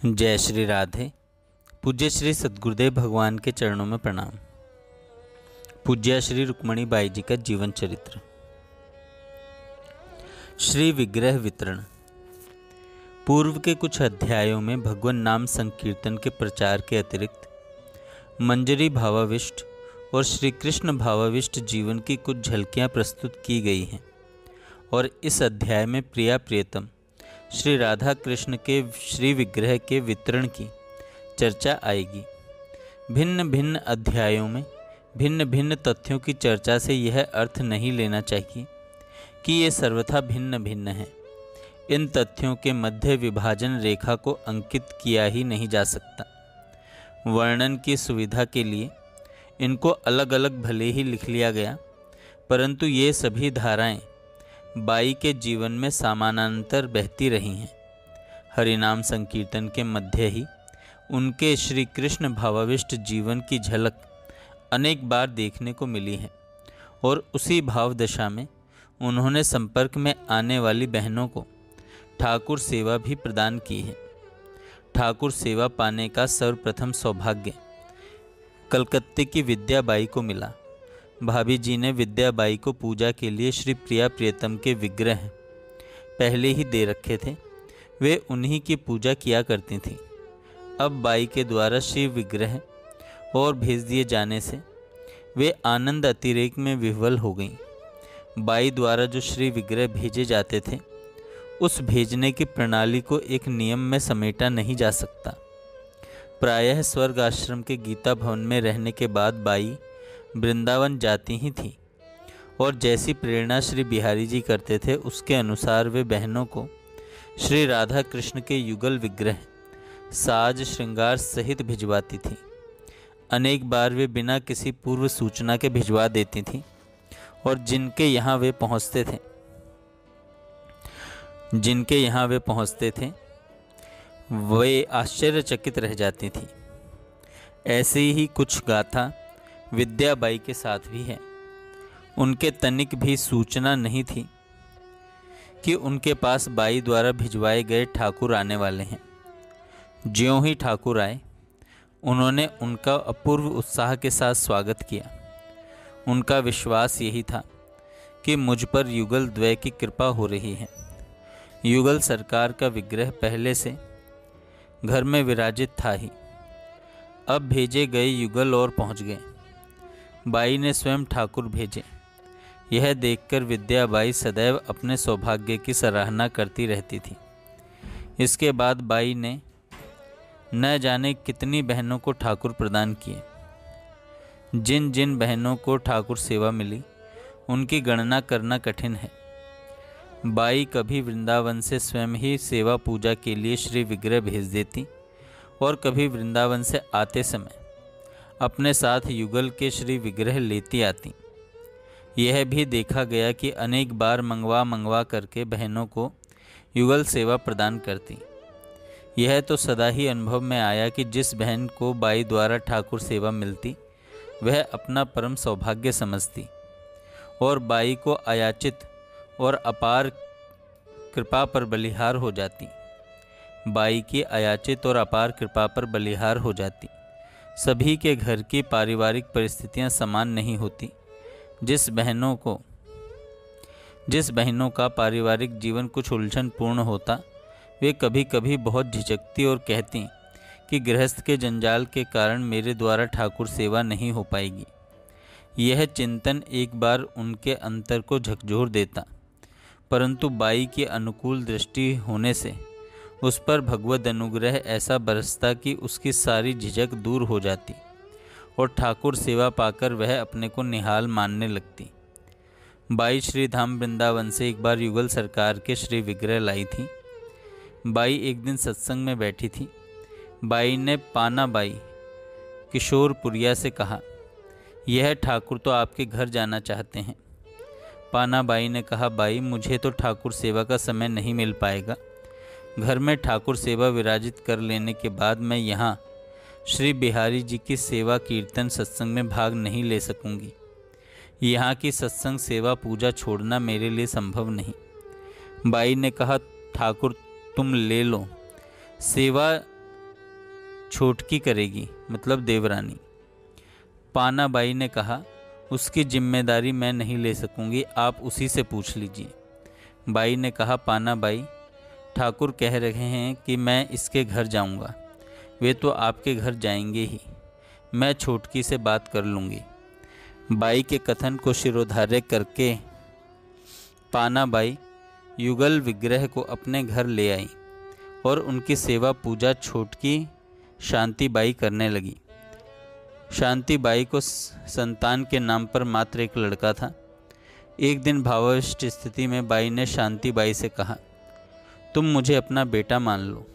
जय श्री राधे। पूज्य श्री सद्गुरुदेव भगवान के चरणों में प्रणाम। पूज्य श्री रुक्मणी बाई जी का जीवन चरित्र। श्री विग्रह वितरण। पूर्व के कुछ अध्यायों में भगवान नाम संकीर्तन के प्रचार के अतिरिक्त मंजरी भावाविष्ट और श्री कृष्ण भावाविष्ट जीवन की कुछ झलकियां प्रस्तुत की गई हैं और इस अध्याय में प्रिया प्रियतम श्री राधा कृष्ण के श्री विग्रह के वितरण की चर्चा आएगी। भिन्न भिन्न अध्यायों में भिन्न भिन्न तथ्यों की चर्चा से यह अर्थ नहीं लेना चाहिए कि ये सर्वथा भिन्न भिन्न हैं। इन तथ्यों के मध्य विभाजन रेखा को अंकित किया ही नहीं जा सकता। वर्णन की सुविधा के लिए इनको अलग अलग भले ही लिख लिया गया, परंतु ये सभी धाराएं बाई के जीवन में समानांतर बहती रही हैं। हरिनाम संकीर्तन के मध्य ही उनके श्री कृष्ण भावाविष्ट जीवन की झलक अनेक बार देखने को मिली है और उसी भाव दशा में उन्होंने संपर्क में आने वाली बहनों को ठाकुर सेवा भी प्रदान की है। ठाकुर सेवा पाने का सर्वप्रथम सौभाग्य कलकत्ते की विद्याबाई को मिला। भाभी जी ने विद्याबाई को पूजा के लिए श्री प्रिया प्रियतम के विग्रह पहले ही दे रखे थे, वे उन्हीं की पूजा किया करती थीं। अब बाई के द्वारा श्री विग्रह और भेज दिए जाने से वे आनंद अतिरेक में विह्वल हो गईं। बाई द्वारा जो श्री विग्रह भेजे जाते थे, उस भेजने की प्रणाली को एक नियम में समेटा नहीं जा सकता। प्रायः स्वर्ग आश्रम के गीता भवन में रहने के बाद बाई वृंदावन जाती ही थी और जैसी प्रेरणा श्री बिहारी जी करते थे उसके अनुसार वे बहनों को श्री राधा कृष्ण के युगल विग्रह साज श्रृंगार सहित भिजवाती थी। अनेक बार वे बिना किसी पूर्व सूचना के भिजवा देती थी और जिनके यहाँ वे पहुँचते थे वे आश्चर्यचकित रह जाती थी। ऐसे ही कुछ गाथा विद्याबाई के साथ भी है। उनके तनिक भी सूचना नहीं थी कि उनके पास बाई द्वारा भिजवाए गए ठाकुर आने वाले हैं। ज्यों ही ठाकुर आए, उन्होंने उनका अपूर्व उत्साह के साथ स्वागत किया। उनका विश्वास यही था कि मुझ पर युगल द्वय की कृपा हो रही है। युगल सरकार का विग्रह पहले से घर में विराजित था ही, अब भेजे गए युगल और पहुंच गए। बाई ने स्वयं ठाकुर भेजे। यह देखकर विद्याबाई सदैव अपने सौभाग्य की सराहना करती रहती थी। इसके बाद बाई ने न जाने कितनी बहनों को ठाकुर प्रदान किए। जिन जिन बहनों को ठाकुर सेवा मिली, उनकी गणना करना कठिन है। बाई कभी वृंदावन से स्वयं ही सेवा पूजा के लिए श्री विग्रह भेज देती और कभी वृंदावन से आते समय अपने साथ युगल के श्री विग्रह लेती आती। यह भी देखा गया कि अनेक बार मंगवा करके बहनों को युगल सेवा प्रदान करती। यह तो सदा ही अनुभव में आया कि जिस बहन को बाई द्वारा ठाकुर सेवा मिलती, वह अपना परम सौभाग्य समझती और बाई को अयाचित और अपार कृपा पर बलिहार हो जाती। बाई की अयाचित और अपार कृपा पर बलिहार हो जाती। सभी के घर की पारिवारिक परिस्थितियां समान नहीं होती। जिस बहनों का पारिवारिक जीवन कुछ उलझनपूर्ण होता, वे कभी कभी बहुत झिझकती और कहती कि गृहस्थ के जंजाल के कारण मेरे द्वारा ठाकुर सेवा नहीं हो पाएगी। यह चिंतन एक बार उनके अंतर को झकझोर देता, परंतु बाई की अनुकूल दृष्टि होने से उस पर भगवद अनुग्रह ऐसा बरसता कि उसकी सारी झिझक दूर हो जाती और ठाकुर सेवा पाकर वह अपने को निहाल मानने लगती। बाई श्री धाम वृंदावन से एक बार युगल सरकार के श्री विग्रह लाई थी। बाई एक दिन सत्संग में बैठी थी। बाई ने पाना बाई किशोरपुरिया से कहा, यह ठाकुर तो आपके घर जाना चाहते हैं। पाना बाई ने कहा, बाई मुझे तो ठाकुर सेवा का समय नहीं मिल पाएगा। घर में ठाकुर सेवा विराजित कर लेने के बाद मैं यहाँ श्री बिहारी जी की सेवा कीर्तन सत्संग में भाग नहीं ले सकूँगी। यहाँ की सत्संग सेवा पूजा छोड़ना मेरे लिए संभव नहीं। बाई ने कहा, ठाकुर तुम ले लो, सेवा छोटकी करेगी, मतलब देवरानी। पाना बाई ने कहा, उसकी जिम्मेदारी मैं नहीं ले सकूंगी, आप उसी से पूछ लीजिए। बाई ने कहा, पाना बाई, ठाकुर कह रहे हैं कि मैं इसके घर जाऊंगा। वे तो आपके घर जाएंगे ही, मैं छोटकी से बात कर लूँगी। बाई के कथन को शिरोधार्य करके पाना बाई युगल विग्रह को अपने घर ले आई और उनकी सेवा पूजा छोटकी शांति बाई करने लगी। शांति बाई को संतान के नाम पर मात्र एक लड़का था। एक दिन भावाविष्ट स्थिति में बाई ने शांति बाई से कहा, तुम मुझे अपना बेटा मान लो।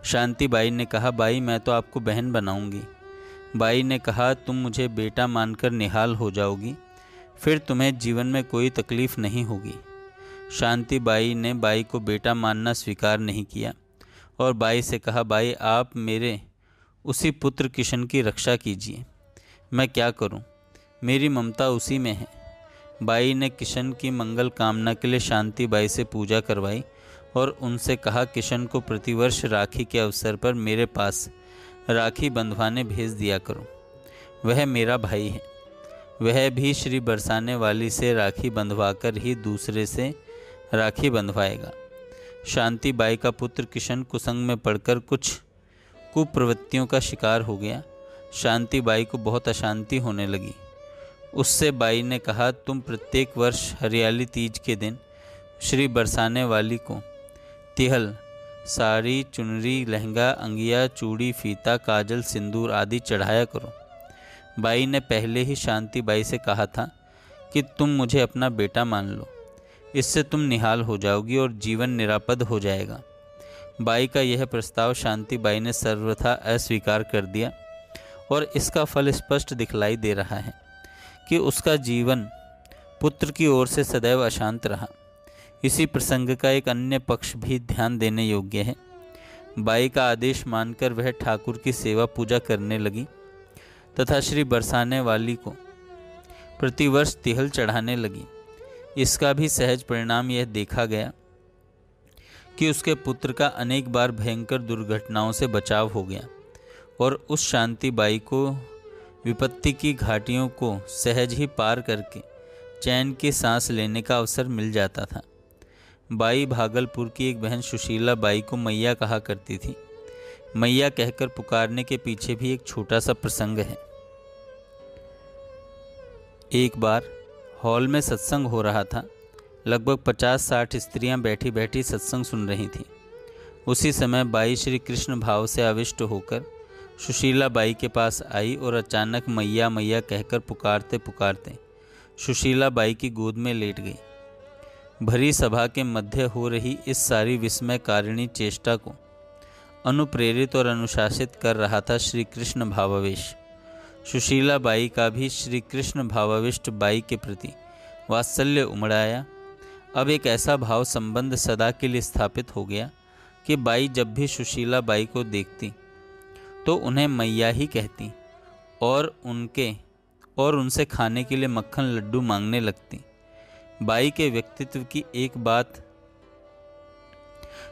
शांति बाई ने कहा, बाई मैं तो आपको बहन बनाऊंगी। बाई ने कहा, तुम मुझे बेटा मानकर निहाल हो जाओगी, फिर तुम्हें जीवन में कोई तकलीफ नहीं होगी। शांति बाई ने बाई को बेटा मानना स्वीकार नहीं किया और बाई से कहा, बाई आप मेरे उसी पुत्र किशन की रक्षा कीजिए, मैं क्या करूं, मेरी ममता उसी में है। बाई ने किशन की मंगल कामना के लिए शांति बाई से पूजा करवाई और उनसे कहा, किशन को प्रतिवर्ष राखी के अवसर पर मेरे पास राखी बंधवाने भेज दिया करो, वह मेरा भाई है। वह भी श्री बरसाने वाली से राखी बंधवाकर ही दूसरे से राखी बंधवाएगा। शांति बाई का पुत्र किशन कुसंग में पड़कर कुछ कुप्रवृत्तियों का शिकार हो गया। शांति बाई को बहुत अशांति होने लगी। उससे बाई ने कहा, तुम प्रत्येक वर्ष हरियाली तीज के दिन श्री बरसाने वाली को तिहल, साड़ी, चुनरी, लहंगा, अंगिया, चूड़ी, फीता, काजल, सिंदूर आदि चढ़ाया करो। बाई ने पहले ही शांति बाई से कहा था कि तुम मुझे अपना बेटा मान लो, इससे तुम निहाल हो जाओगी और जीवन निरापद हो जाएगा। बाई का यह प्रस्ताव शांति बाई ने सर्वथा अस्वीकार कर दिया और इसका फल स्पष्ट दिखलाई दे रहा है कि उसका जीवन पुत्र की ओर से सदैव अशांत रहा। इसी प्रसंग का एक अन्य पक्ष भी ध्यान देने योग्य है। बाई का आदेश मानकर वह ठाकुर की सेवा पूजा करने लगी तथा श्री बरसाने वाली को प्रतिवर्ष तिहल चढ़ाने लगी। इसका भी सहज परिणाम यह देखा गया कि उसके पुत्र का अनेक बार भयंकर दुर्घटनाओं से बचाव हो गया और उस शांति बाई को विपत्ति की घाटियों को सहज ही पार करके चैन की सांस लेने का अवसर मिल जाता था। बाई भागलपुर की एक बहन सुशीला बाई को मैया कहा करती थी। मैया कहकर पुकारने के पीछे भी एक छोटा सा प्रसंग है। एक बार हॉल में सत्संग हो रहा था। लगभग 50-60 स्त्रियां बैठी बैठी सत्संग सुन रही थीं। उसी समय बाई श्री कृष्ण भाव से आविष्ट होकर सुशीला बाई के पास आई और अचानक मैया मैया कहकर पुकारते पुकारते सुशीला बाई की गोद में लेट गई। भरी सभा के मध्य हो रही इस सारी विस्मयकारिणी चेष्टा को अनुप्रेरित और अनुशासित कर रहा था श्री कृष्ण भावावेश। सुशीला बाई का भी श्री कृष्ण भावाविष्ट बाई के प्रति वात्सल्य उमड़। अब एक ऐसा भाव संबंध सदा के लिए स्थापित हो गया कि बाई जब भी सुशीला बाई को देखती तो उन्हें मैया ही कहती और उनसे खाने के लिए मक्खन लड्डू मांगने लगती। बाई के व्यक्तित्व की एक बात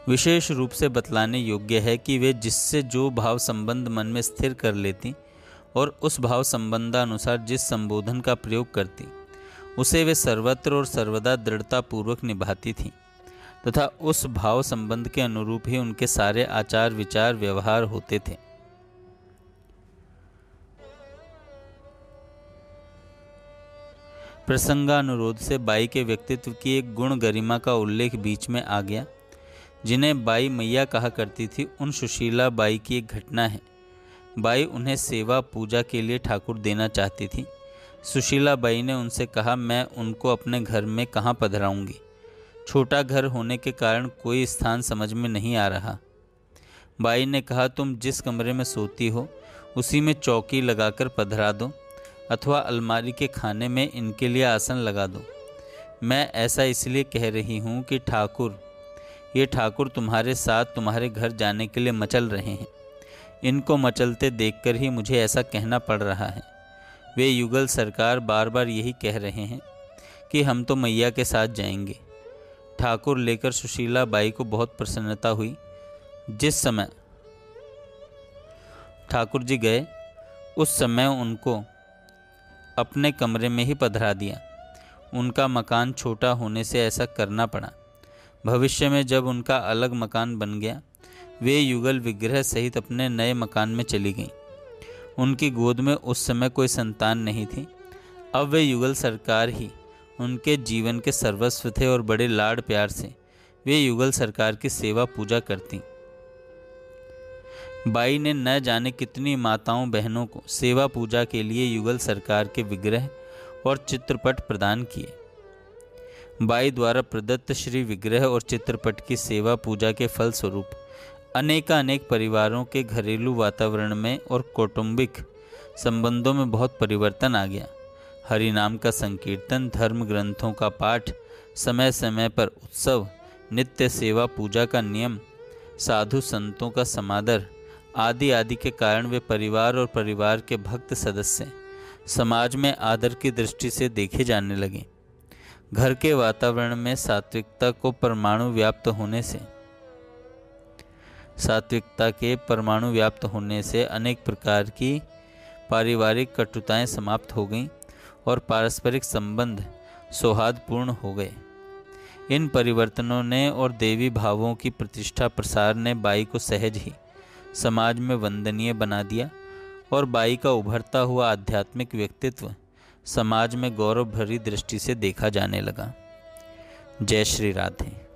विशेष रूप से बतलाने योग्य है कि वे जिससे जो भाव संबंध मन में स्थिर कर लेती और उस भाव संबंधानुसार जिस संबोधन का प्रयोग करती उसे वे सर्वत्र और सर्वदा दृढ़तापूर्वक निभाती थीं तथा उस भाव संबंध के अनुरूप ही उनके सारे आचार विचार व्यवहार होते थे। प्रसंगानुरोध से बाई के व्यक्तित्व की एक गुण गरिमा का उल्लेख बीच में आ गया। जिन्हें बाई मैया कहा करती थी उन सुशीला बाई की एक घटना है। बाई उन्हें सेवा पूजा के लिए ठाकुर देना चाहती थी। सुशीला बाई ने उनसे कहा, मैं उनको अपने घर में कहाँ पधराऊंगी, छोटा घर होने के कारण कोई स्थान समझ में नहीं आ रहा। बाई ने कहा, तुम जिस कमरे में सोती हो उसी में चौकी लगाकर पधरा दो अथवा अलमारी के खाने में इनके लिए आसन लगा दो। मैं ऐसा इसलिए कह रही हूँ कि ये ठाकुर तुम्हारे साथ तुम्हारे घर जाने के लिए मचल रहे हैं। इनको मचलते देखकर ही मुझे ऐसा कहना पड़ रहा है। वे युगल सरकार बार बार यही कह रहे हैं कि हम तो मैया के साथ जाएंगे। ठाकुर लेकर सुशीला बाई को बहुत प्रसन्नता हुई। जिस समय ठाकुर जी गए, उस समय उनको अपने कमरे में ही पधरा दिया। उनका मकान छोटा होने से ऐसा करना पड़ा। भविष्य में जब उनका अलग मकान बन गया, वे युगल विग्रह सहित अपने नए मकान में चली गईं। उनकी गोद में उस समय कोई संतान नहीं थी। अब वे युगल सरकार ही उनके जीवन के सर्वस्व थे और बड़े लाड़ प्यार से वे युगल सरकार की सेवा पूजा करती। बाई ने न जाने कितनी माताओं बहनों को सेवा पूजा के लिए युगल सरकार के विग्रह और चित्रपट प्रदान किए। बाई द्वारा प्रदत्त श्री विग्रह और चित्रपट की सेवा पूजा के फलस्वरूप अनेक परिवारों के घरेलू वातावरण में और कौटुंबिक संबंधों में बहुत परिवर्तन आ गया। हरि नाम का संकीर्तन, धर्म ग्रंथों का पाठ, समय समय पर उत्सव, नित्य सेवा पूजा का नियम, साधु संतों का समादर आदि के कारण वे परिवार और परिवार के भक्त सदस्य समाज में आदर की दृष्टि से देखे जाने लगे। घर के वातावरण में सात्विकता के परमाणु व्याप्त होने से अनेक प्रकार की पारिवारिक कटुताएं समाप्त हो गईं और पारस्परिक संबंध सौहार्दपूर्ण हो गए। इन परिवर्तनों ने और देवी भावों की प्रतिष्ठा प्रसार ने बाई को सहज ही समाज में वंदनीय बना दिया और बाई का उभरता हुआ आध्यात्मिक व्यक्तित्व समाज में गौरव भरी दृष्टि से देखा जाने लगा। जय श्री राधे।